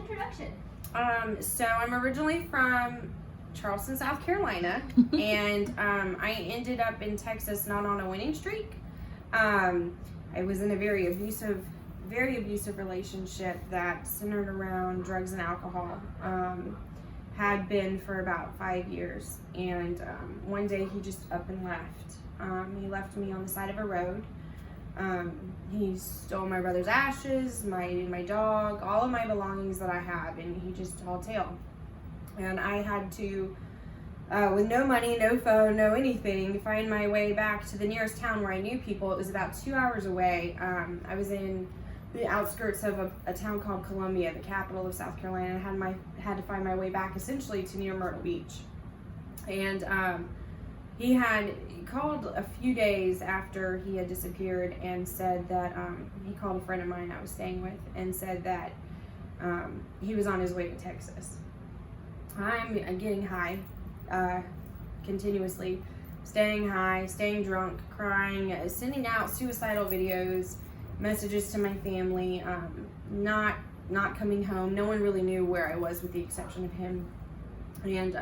introduction. So I'm originally from Charleston, South Carolina, and I ended up in Texas not on a winning streak. I was in a very abusive relationship that centered around drugs and alcohol. Had been for about 5 years, and one day he just up and left. He left me on the side of a road. He stole my brother's ashes, my dog, all of my belongings that I had, and he just hauled tail. And I had to, with no money, no phone, no anything, find my way back to the nearest town where I knew people. It was about 2 hours away. I was in the outskirts of a town called Columbia, the capital of South Carolina. I had to find my way back essentially to near Myrtle Beach. And he called a few days after he had disappeared and said that he called a friend of mine I was staying with and said that he was on his way to Texas. I'm getting high continuously, staying high, staying drunk, crying, sending out suicidal videos, messages to my family, not coming home. No one really knew where I was with the exception of him. And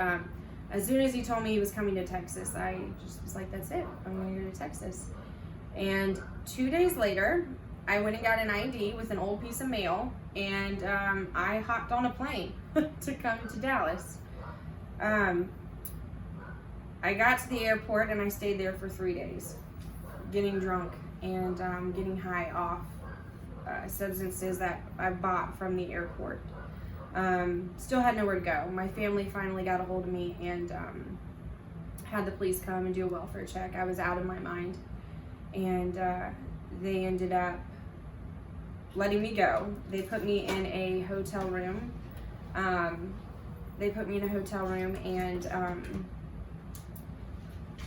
as soon as he told me he was coming to Texas, I just was like, that's it, I'm going to go to Texas. And 2 days later, I went and got an ID with an old piece of mail, and I hopped on a plane to come to Dallas. I got to the airport and I stayed there for 3 days, getting drunk and getting high off substances that I bought from the airport. Still had nowhere to go. My family finally got a hold of me and had the police come and do a welfare check. I was out of my mind, and they ended up letting me go. They put me in a hotel room. And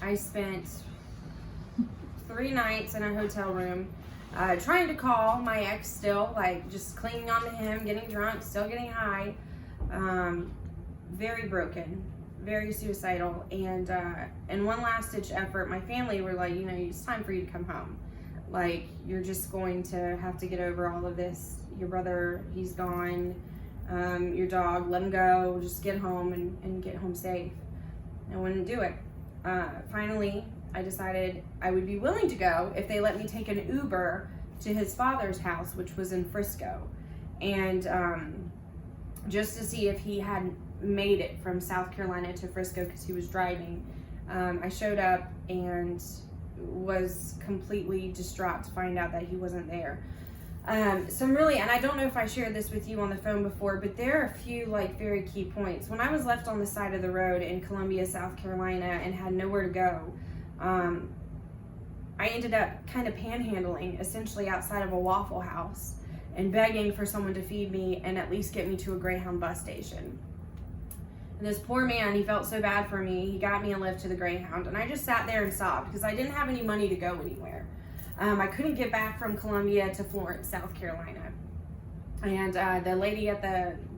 I spent 3 nights in a hotel room, trying to call my ex still, like just clinging on to him, getting drunk, still getting high, very broken, very suicidal. And one last ditch effort, my family were like, it's time for you to come home. Like, you're just going to have to get over all of this. Your brother, he's gone. Your dog, let him go. Just get home and get home safe. I wouldn't do it. Finally, I decided I would be willing to go if they let me take an Uber to his father's house, which was in Frisco. And just to see if he had made it from South Carolina to Frisco because he was driving. I showed up and was completely distraught to find out that he wasn't there. So I'm really, and I don't know if I shared this with you on the phone before, but there are a few very key points. When I was left on the side of the road in Columbia, South Carolina, and had nowhere to go, I ended up kind of panhandling essentially outside of a Waffle House and begging for someone to feed me and at least get me to a Greyhound bus station. And this poor man, he felt so bad for me, he got me a lift to the Greyhound, and I just sat there and sobbed because I didn't have any money to go anywhere. I couldn't get back from Columbia to Florence, South Carolina. And the lady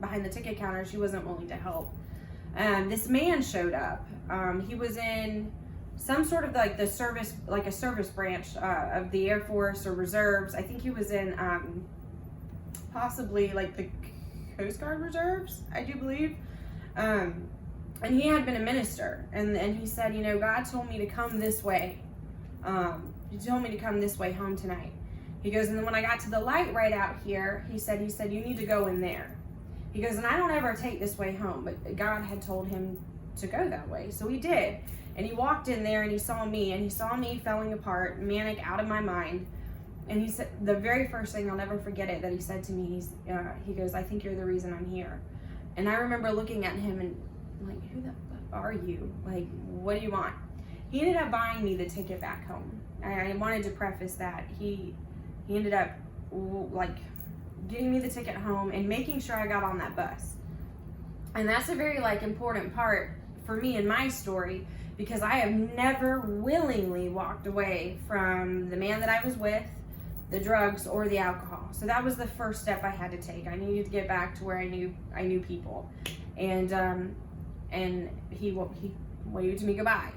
behind the ticket counter, she wasn't willing to help. This man showed up. He was in some sort of a service branch of the Air Force or Reserves. I think he was in possibly the Coast Guard Reserves, I do believe. And he had been a minister. And he said, God told me to come this way. He told me to come this way home tonight. He goes, and then when I got to the light right out here, he said, you need to go in there. He goes, and I don't ever take this way home, but God had told him to go that way. So he did. And he walked in there and he saw me falling apart, manic, out of my mind. And he said, the very first thing, I'll never forget it, that he said to me, he goes, I think you're the reason I'm here. And I remember looking at him and who the fuck are you? What do you want? He ended up buying me the ticket back home. I wanted to preface that. He ended up getting me the ticket home and making sure I got on that bus. And that's a very important part for me in my story, because I have never willingly walked away from the man that I was with, the drugs, or the alcohol. So that was the first step I had to take. I needed to get back to where I knew people. And he waved to me goodbye.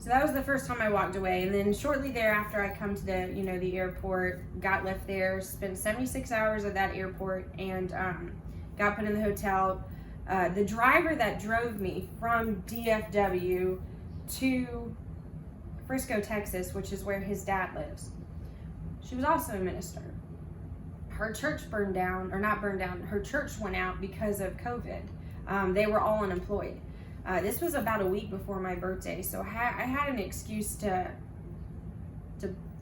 So that was the first time I walked away. And then shortly thereafter, I come to the airport, got left there, spent 76 hours at that airport, and got put in the hotel. The driver that drove me from DFW to Frisco, Texas, which is where his dad lives, she was also a minister. Her church burned down, or not burned down, her church went out because of COVID. They were all unemployed. This was about a week before my birthday, so I had an excuse to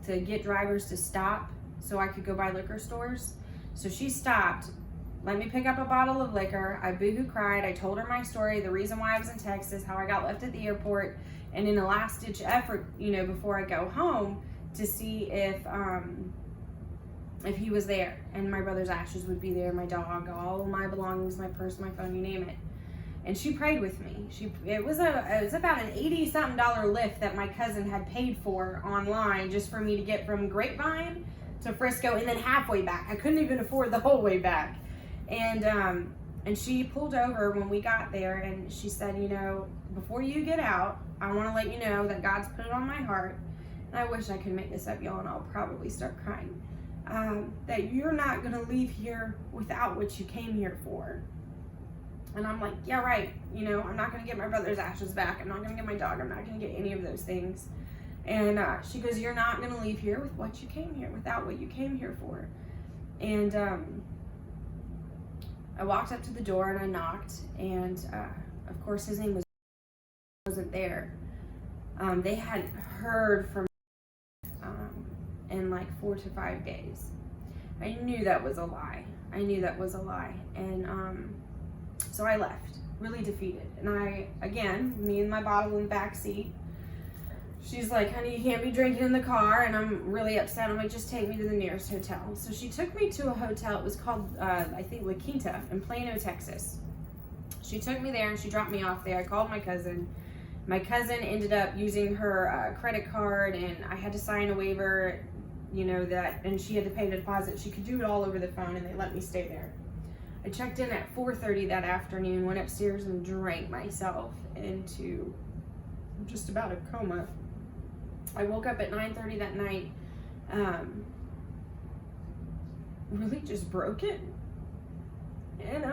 get drivers to stop so I could go by liquor stores. So she stopped, let me pick up a bottle of liquor. I boohoo cried. I told her my story, the reason why I was in Texas, how I got left at the airport, and in a last ditch effort, before I go home, to see if he was there, and my brother's ashes would be there, my dog, all of my belongings, my purse, my phone, you name it. And she prayed with me. It was about an $80-something Lyft that my cousin had paid for online just for me to get from Grapevine to Frisco and then halfway back. I couldn't even afford the whole way back. And she pulled over when we got there, and she said, before you get out, I want to let you know that God's put it on my heart, and I wish I could make this up, y'all, and I'll probably start crying, that you're not going to leave here without what you came here for. And I'm like, yeah, right. I'm not going to get my brother's ashes back. I'm not going to get my dog. I'm not going to get any of those things. And she goes, you're not going to leave here with what you came here, without what you came here for. And I walked up to the door and I knocked. And of course, his name wasn't there. They hadn't heard from in like 4 to 5 days. I knew that was a lie. And so I left, really defeated. And me and my bottle in the back seat. She's like, honey, you can't be drinking in the car. And I'm really upset. I'm like, just take me to the nearest hotel. So she took me to a hotel. It was called, I think, La Quinta in Plano, Texas. She took me there and she dropped me off there. I called my cousin. My cousin ended up using her credit card, and I had to sign a waiver, and she had to pay the deposit. She could do it all over the phone, and they let me stay there. I checked in at 4:30 that afternoon, went upstairs and drank myself into just about a coma. I woke up at 9:30 that night, really just broken. And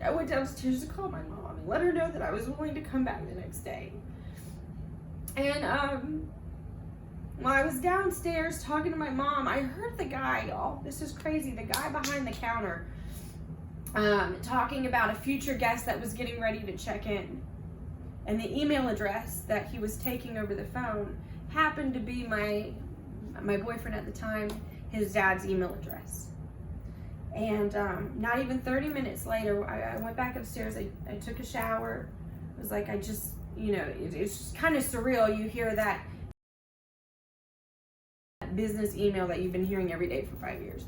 I went downstairs to call my mom and let her know that I was willing to come back the next day. And while I was downstairs talking to my mom, I heard the guy, y'all, this is crazy, the guy behind the counter talking about a future guest that was getting ready to check in. And the email address that he was taking over the phone happened to be my boyfriend at the time, his dad's email address. And not even 30 minutes later, I went back upstairs, I took a shower. It was like, it's just kind of surreal. You hear that business email that you've been hearing every day for 5 years.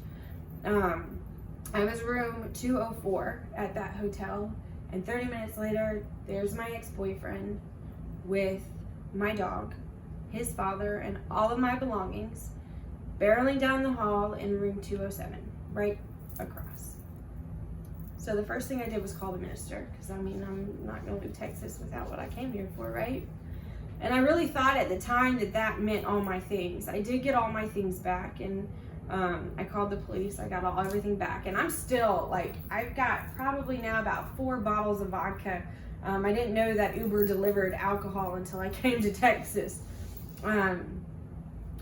I was room 204 at that hotel, and 30 minutes later, there's my ex-boyfriend with my dog, his father, and all of my belongings, barreling down the hall in room 207, right across. So the first thing I did was call the minister, because I'm not going to leave Texas without what I came here for, right? And I really thought at the time that meant all my things. I did get all my things back, and I called the police. I got everything back, and I'm still I've got probably now about 4 bottles of vodka. I didn't know that Uber delivered alcohol until I came to Texas.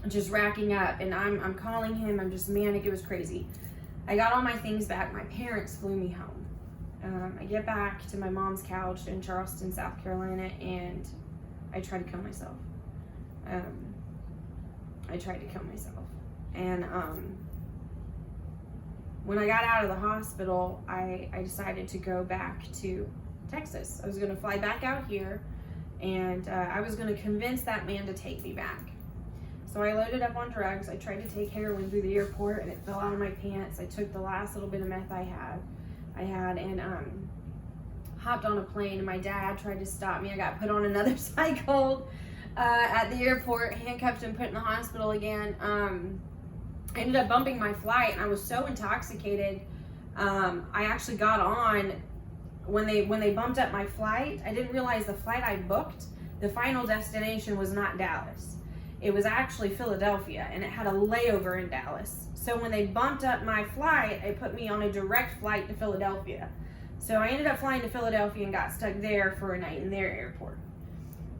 Just racking up, and I'm calling him. I'm just manic. It was crazy. I got all my things back. My parents flew me home. I get back to my mom's couch in Charleston, South Carolina, and I tried to kill myself. And when I got out of the hospital, I decided to go back to Texas. I was going to fly back out here, and I was going to convince that man to take me back. So I loaded up on drugs. I tried to take heroin through the airport, and it fell out of my pants. I took the last little bit of meth I had, and hopped on a plane, and my dad tried to stop me. I got put on another psych hold at the airport, handcuffed and put in the hospital again. I ended up bumping my flight, and I was so intoxicated. I actually got on when they bumped up my flight. I didn't realize the flight I booked, the final destination was not Dallas. it was actually Philadelphia, and it had a layover in Dallas. So when they bumped up my flight, it put me on a direct flight to Philadelphia. So I ended up flying to Philadelphia and got stuck there for a night in their airport.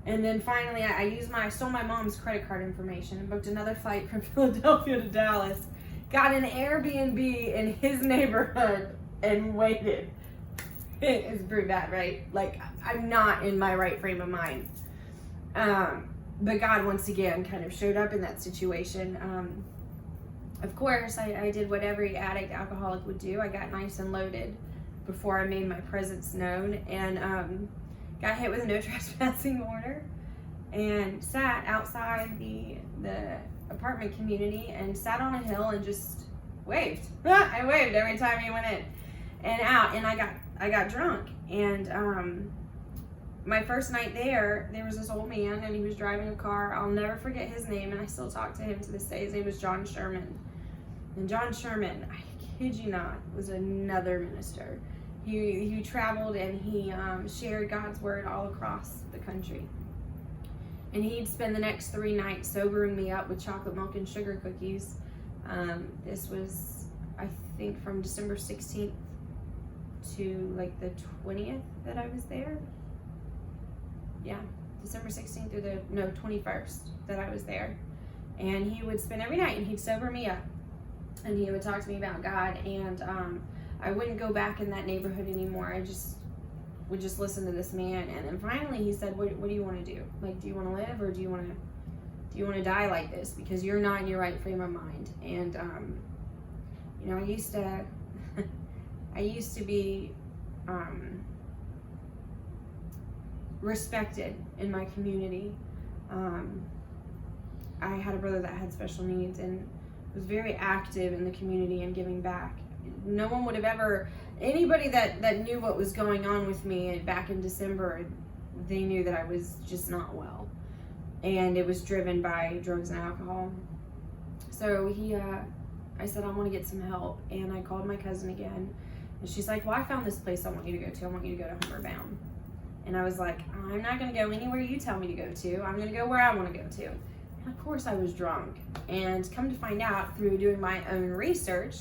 And then finally, I stole my mom's credit card information and booked another flight from Philadelphia to Dallas. Got an Airbnb in his neighborhood and waited. It was pretty bad, right? Like, I'm not in my right frame of mind. But God, once again, kind of showed up in that situation. Of course, I did what every addict, alcoholic would do. I got nice and loaded before I made my presence known, and got hit with a no trespassing order, and sat outside the apartment community and sat on a hill and just waved. I waved every time he went in and out, and I got drunk. And my first night there was this old man, and he was driving a car. I'll never forget his name, and I still talk to him to this day. His name was John Sherman. And John Sherman, I kid you not, was another minister. He traveled, and he shared God's word all across the country. And he'd spend the next 3 nights sobering me up with chocolate milk and sugar cookies. This was, I think, from December 16th to like the 20th that I was there. Yeah, December 16th through the 21st that I was there. And he would spend every night, and he'd sober me up, and he would talk to me about God. And I wouldn't go back in that neighborhood anymore. I would just listen to this man. And then finally he said, what do you want to do? Like, do you want to live, or do you want to die like this? Because you're not in your right frame of mind. And you know, I used to be respected in my community. I had a brother that had special needs and was very active in the community and giving back. No one would have ever, anybody that knew what was going on with me back in December, they knew that I was just not well. And it was driven by drugs and alcohol. So I said, I want to get some help. And I called my cousin again. And she's like, well, I found this place I want you to go to. I want you to go to Homeward Bound. And I was like, I'm not going to go anywhere you tell me to go to. I'm going to go where I want to go to. And of course I was drunk. And come to find out, through doing my own research,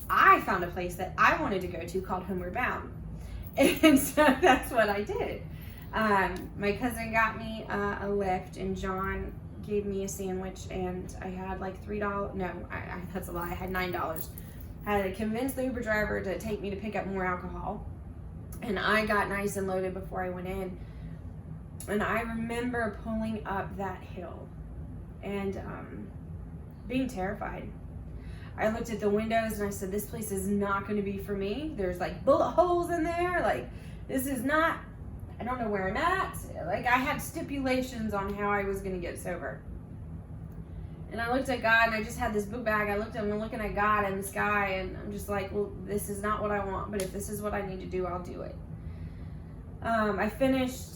I found a place that I wanted to go to called Homeward Bound. And so that's what I did. My cousin got me a lift, and John gave me a sandwich, and I had like $3. No, that's a lie. I had $9. I had to convince the Uber driver to take me to pick up more alcohol. And I got nice and loaded before I went in. And I remember pulling up that hill and being terrified. I looked at the windows and I said, this place is not going to be for me. There's like bullet holes in there. Like, this is not, I don't know where I'm at. Like, I had stipulations on how I was going to get sober. And I looked at God, and I just had this book bag. I looked at him and looking at God and the sky, and I'm just like, well, this is not what I want, but if this is what I need to do, I'll do it. I finished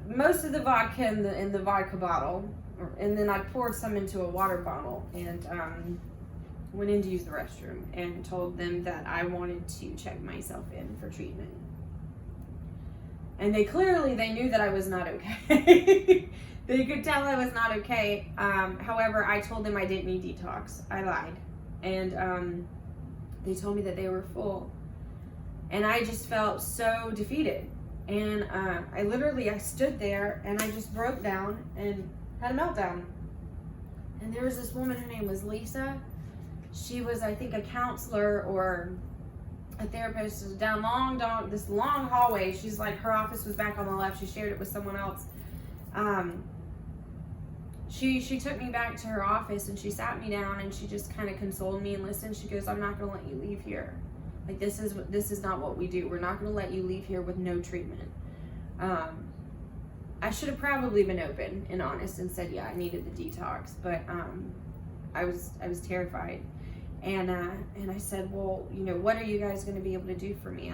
most of the vodka in the vodka bottle, and then I poured some into a water bottle, and went in to use the restroom and told them that I wanted to check myself in for treatment. And they knew that I was not okay. They could tell I was not okay. However, I told them I didn't need detox. I lied. And they told me that they were full. And I just felt so defeated. And I stood there and I just broke down and had a meltdown. And there was this woman, her name was Lisa. She was, I think, a counselor or a therapist down this long hallway. She's like, her office was back on the left. She shared it with someone else. She took me back to her office, and she sat me down, and she just kind of consoled me and listened. She goes, I'm not going to let you leave here. Like, this is not what we do. We're not going to let you leave here with no treatment. I should have probably been open and honest and said, yeah, I needed the detox, but I was terrified. And I said, well, you know, what are you guys going to be able to do for me?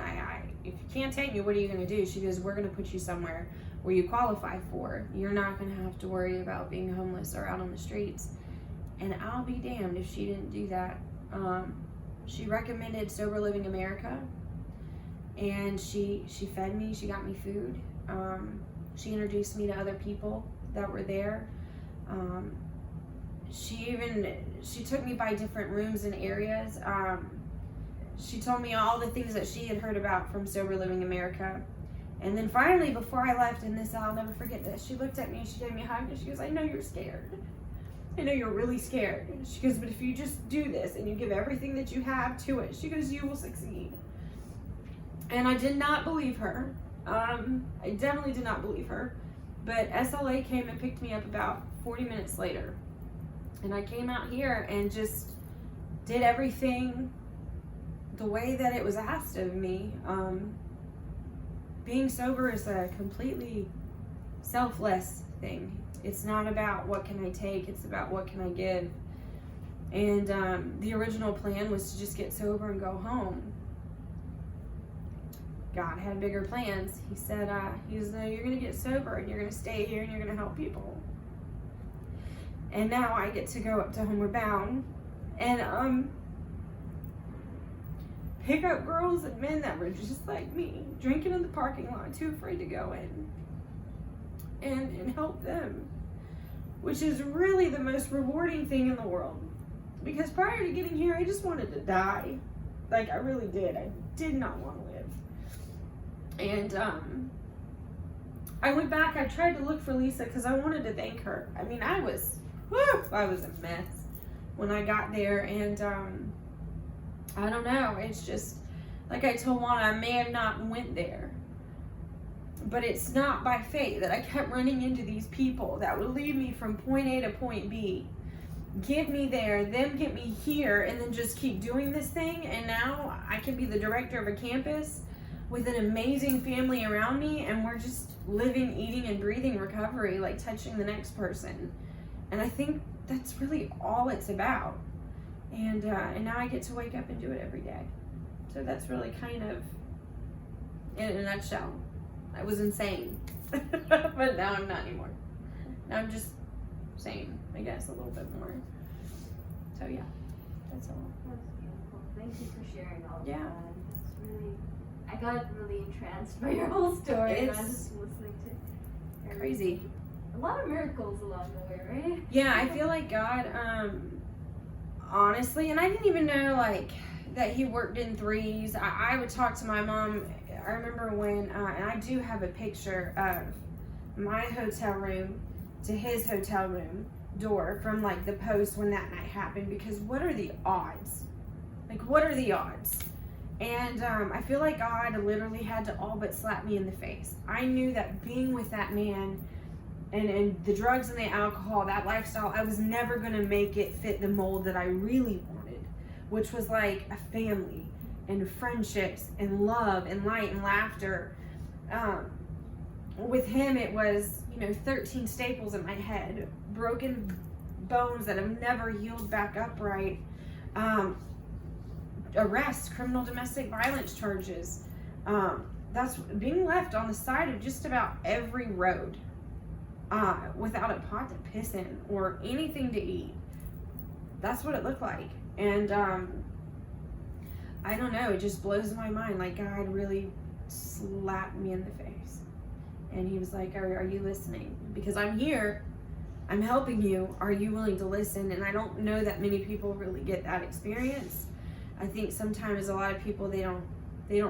If you can't take me, what are you going to do? She goes, we're going to put you somewhere where you qualify for. You're not going to have to worry about being homeless or out on the streets. And I'll be damned if she didn't do that. She recommended Sober Living America, and she fed me. She got me food. She introduced me to other people that were there. She took me by different rooms and areas. She told me all the things that she had heard about from Sober Living America. And then finally, before I left, and this, I'll never forget this, she looked at me and she gave me a hug and she goes, I know you're scared. I know you're really scared. She goes, but if you just do this and you give everything that you have to it, she goes, you will succeed. And I did not believe her. I definitely did not believe her. But SLA came and picked me up about 40 minutes later. And I came out here and just did everything the way that it was asked of me. Being sober is a completely selfless thing. It's not about what can I take, it's about what can I give. And the original plan was to just get sober and go home. God had bigger plans. He said, you're going to get sober and you're going to stay here and you're going to help people. And now I get to go up to Homeward Bound and pick up girls and men that were just like me, drinking in the parking lot, too afraid to go in, and help them, which is really the most rewarding thing in the world. Because prior to getting here, I just wanted to die. Like, I really did. I did not want to live. And I went back. I tried to look for Lisa because I wanted to thank her. I mean, I was a mess when I got there, and I don't know. It's just like I told Juana, I may have not went there, but it's not by fate that I kept running into these people that would lead me from point A to point B, get me there, them get me here, and then just keep doing this thing. And now I can be the director of a campus with an amazing family around me, and we're just living, eating, and breathing recovery, like touching the next person. And I think that's really all it's about. And now I get to wake up and do it every day. So that's really kind of, in a nutshell, I was insane. But now I'm not anymore. Now I'm just sane, I guess, a little bit more. So yeah, that's all. That's beautiful. Thank you for sharing all of Yeah. that. It's really, I got really entranced by your whole story. And I was just listening to crazy. A lot of miracles along the way, right? Yeah, I feel like God, honestly, and I didn't even know like that he worked in threes. I would talk to my mom. I remember when, and I do have a picture of my hotel room to his hotel room door from like the post when that night happened, because what are the odds? Like, what are the odds? And I feel like God literally had to all but slap me in the face. I knew that being with that man and the drugs and the alcohol, that lifestyle, I was never going to make it fit the mold that I really wanted, which was like a family and friendships and love and light and laughter. With him, it was, 13 staples in my head, broken bones that have never healed back up right, arrests, criminal domestic violence charges. That's being left on the side of just about every road. Without a pot to piss in or anything to eat. That's what it looked like. And I don't know, it just blows my mind. Like, God really slapped me in the face. And he was like, are you listening? Because I'm here, I'm helping you. Are you willing to listen? And I don't know that many people really get that experience. I think sometimes a lot of people, they don't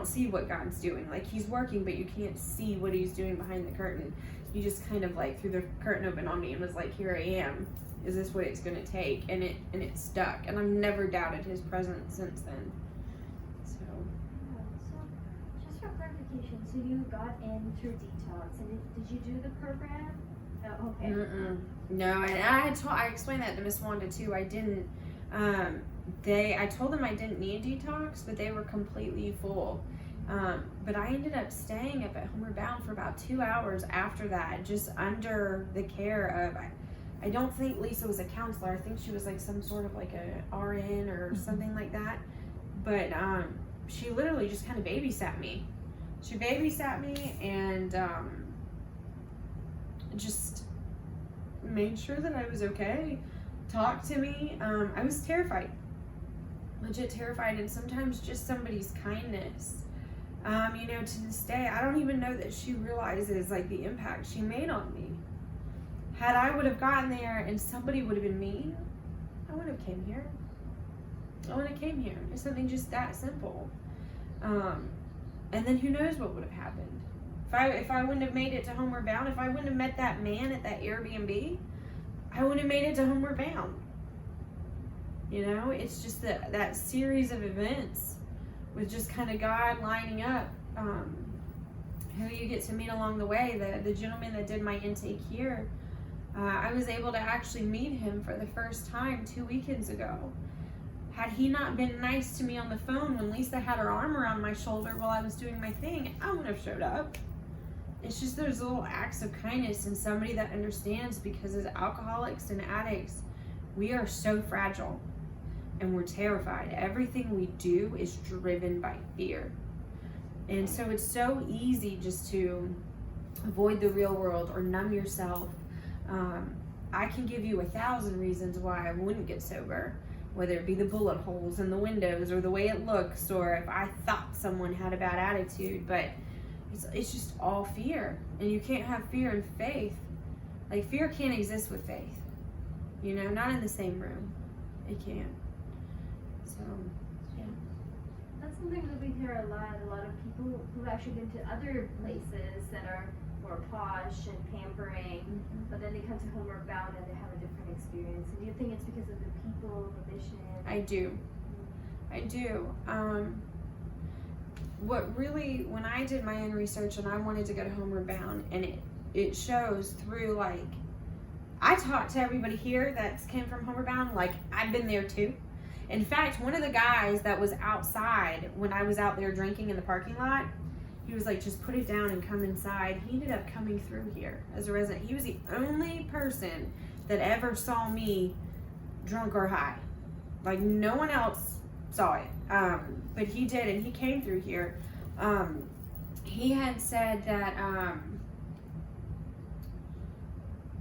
see what God's doing. Like, he's working, but you can't see what he's doing behind the curtain. You just kind of like threw the curtain open on me and was like, here I am. Is this what it's going to take? And it stuck. And I've never doubted his presence since then. So just for clarification, so you got into detox, and did you do the program? Oh, okay. No, and I explained that to Miss Wanda too. I didn't. I told them I didn't need detox, but they were completely full. But I ended up staying up at Homeward Bound for about 2 hours after that, just under the care of, I don't think Lisa was a counselor. I think she was like some sort of like a RN or something like that. But she literally just kind of babysat me. She babysat me and just made sure that I was okay, talked to me. I was terrified, legit terrified, and sometimes just somebody's kindness. To this day, I don't even know that she realizes like the impact she made on me. Had I would have gotten there and somebody would have been mean, I would have came here. I would have came here. It's something just that simple. And then who knows what would have happened. If I wouldn't have made it to Homeward Bound, if I wouldn't have met that man at that Airbnb, I wouldn't have made it to Homeward Bound. You know, it's just that series of events with just kind of God lining up who you get to meet along the way. The gentleman that did my intake here, I was able to actually meet him for the first time 2 weekends ago. Had he not been nice to me on the phone when Lisa had her arm around my shoulder while I was doing my thing, I wouldn't have showed up. It's just those little acts of kindness and somebody that understands, because as alcoholics and addicts, we are so fragile and we're terrified. Everything we do is driven by fear. And so it's so easy just to avoid the real world or numb yourself. I can give you 1,000 reasons why I wouldn't get sober, whether it be the bullet holes in the windows or the way it looks, or if I thought someone had a bad attitude, but it's just all fear. And you can't have fear and faith. Like, fear can't exist with faith. You know, not in the same room. It can't. So, yeah. That's something that we hear a lot of people who've actually been to other places that are more posh and pampering, but then they come to Homeward Bound and they have a different experience. And do you think it's because of the people, the mission? I do. What really, when I did my own research and I wanted to go to Homeward Bound, and it shows through, like, I talked to everybody here that came from Homeward Bound like I've been there too. In fact, one of the guys that was outside when I was out there drinking in the parking lot, he was like, just put it down and come inside. He ended up coming through here as a resident. He was the only person that ever saw me drunk or high. Like, no one else saw it. But he did, and he came through here. He had said that,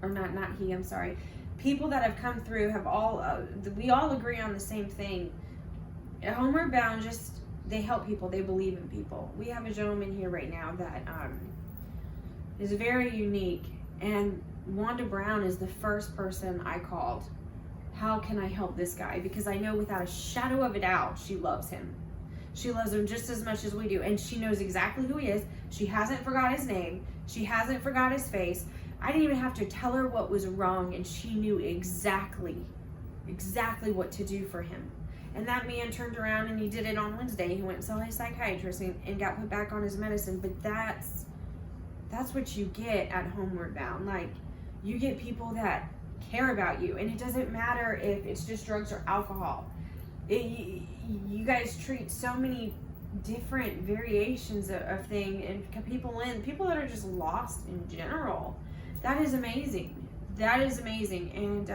or not he, I'm sorry. People that have come through have all, we all agree on the same thing. At Homeward Bound, just, they help people. They believe in people. We have a gentleman here right now that is very unique. And Wanda Brown is the first person I called. How can I help this guy? Because I know without a shadow of a doubt, she loves him. She loves him just as much as we do. And she knows exactly who he is. She hasn't forgot his name. She hasn't forgot his face. I didn't even have to tell her what was wrong. And she knew exactly what to do for him. And that man turned around and he did it on Wednesday. He went and saw his psychiatrist and got put back on his medicine. But that's what you get at Homeward Bound. Like, you get people that care about you. And it doesn't matter if it's just drugs or alcohol. You guys treat so many different variations of thing, and people that are just lost in general. That is amazing. And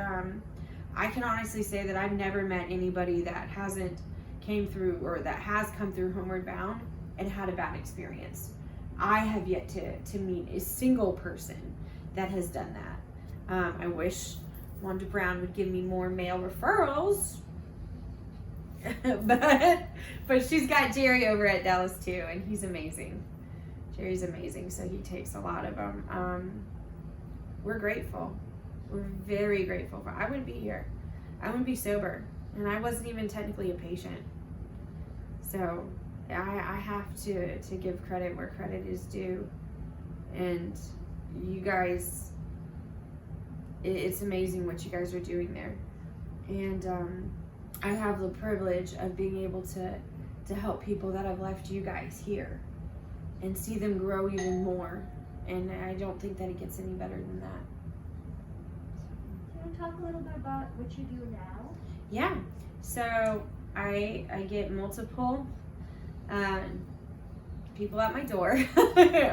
I can honestly say that I've never met anybody that hasn't came through, or that has come through Homeward Bound and had a bad experience. I have yet to meet a single person that has done that. I wish Wanda Brown would give me more male referrals. but she's got Jerry over at Dallas too, and he's amazing. Jerry's amazing, so he takes a lot of them. We're grateful. We're very grateful. I wouldn't be here. I wouldn't be sober, and I wasn't even technically a patient. So I have to give credit where credit is due. And you guys, it's amazing what you guys are doing there. And I have the privilege of being able to help people that have left you guys here and see them grow even more. And I don't think that it gets any better than that. Can you talk a little bit about what you do now? Yeah. So I get multiple people at my door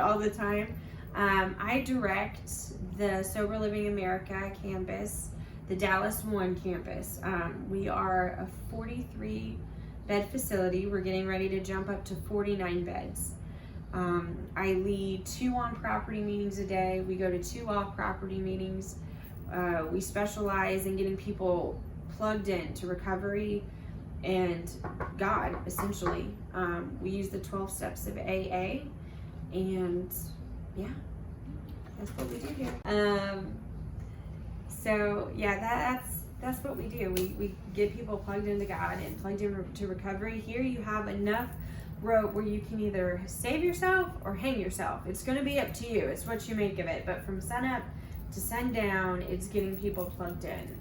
all the time. I direct the Sober Living America campus, the Dallas 1 campus. We are a 43 bed facility. We're getting ready to jump up to 49 beds. I lead 2 on-property meetings a day. We go to 2 off-property meetings. We specialize in getting people plugged in to recovery and God, essentially. We use the 12 steps of AA, and yeah, that's what we do here. So yeah, that's what we do. We get people plugged into God and plugged into recovery. Here you have enough rope where you can either save yourself or hang yourself. It's going to be up to you. It's what you make of it. But from sunup to sundown, it's getting people plugged in.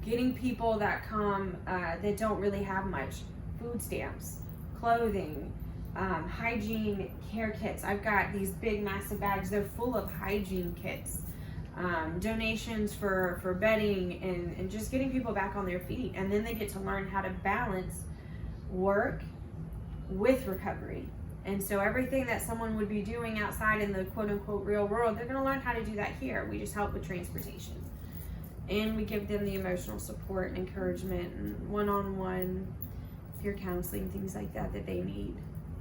Getting people that come that don't really have much. Food stamps, clothing, hygiene care kits. I've got these big massive bags. They're full of hygiene kits. Donations for bedding and just getting people back on their feet. And then they get to learn how to balance work with recovery. And so everything that someone would be doing outside in the quote unquote real world, they're going to learn how to do that here. We just help with transportation. And we give them the emotional support and encouragement and one-on-one peer counseling, things like that they need.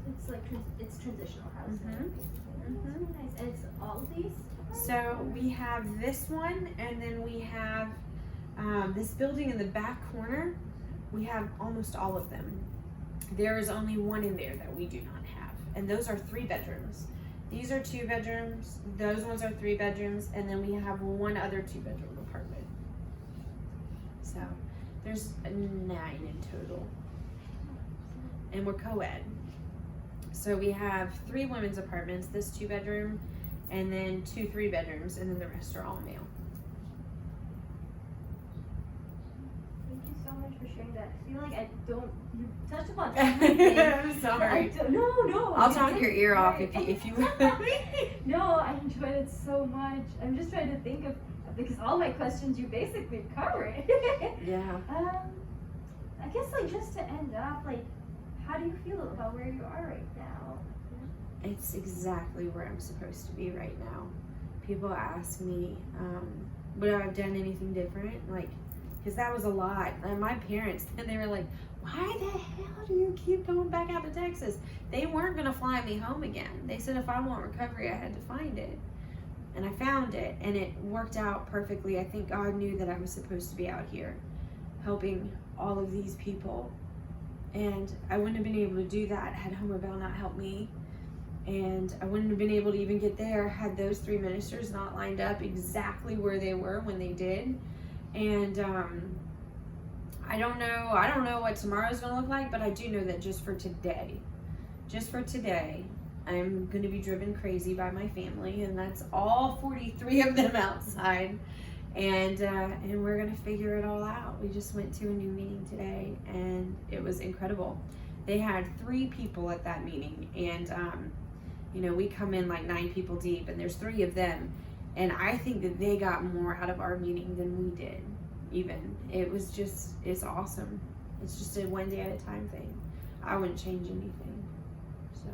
It's like it's transitional housing. Mm-hmm. That's really nice. And it's all of these? So we have this one, and then we have this building in the back corner. We have almost all of them. There is only one in there that we do not have, and those are 3 bedrooms. These are 2 bedrooms, those ones are 3 bedrooms, and then we have one other 2-bedroom apartment. So there's 9 in total, and we're co-ed. So we have 3 women's apartments, this 2-bedroom, and then 2 3-bedrooms, and then the rest are all male. Thank you so much for sharing that. I feel like you touched upon everything. I'm sorry. No. I'll talk your ear off if you No, I enjoyed it so much. I'm just trying to think of, because all my questions you basically covered. Yeah. I guess like just to end up, like, how do you feel about where you are right now? It's exactly where I'm supposed to be right now. People ask me, would I have done anything different? Like, because that was a lot. And my parents, and they were like, why the hell do you keep going back out to Texas? They weren't going to fly me home again. They said if I want recovery, I had to find it. And I found it, and it worked out perfectly. I think God knew that I was supposed to be out here helping all of these people. And I wouldn't have been able to do that had Homeward Bound not helped me. And I wouldn't have been able to even get there had those 3 ministers not lined up exactly where they were when they did. And I don't know what tomorrow's gonna look like, but I do know that just for today, I'm gonna be driven crazy by my family, and that's all 43 of them outside. And we're gonna figure it all out. We just went to a new meeting today, and it was incredible. They had 3 people at that meeting, and we come in like 9 people deep, and there's 3 of them, and I think that they got more out of our meeting than we did. Even it's awesome. It's just a one day at a time thing. I wouldn't change anything. So.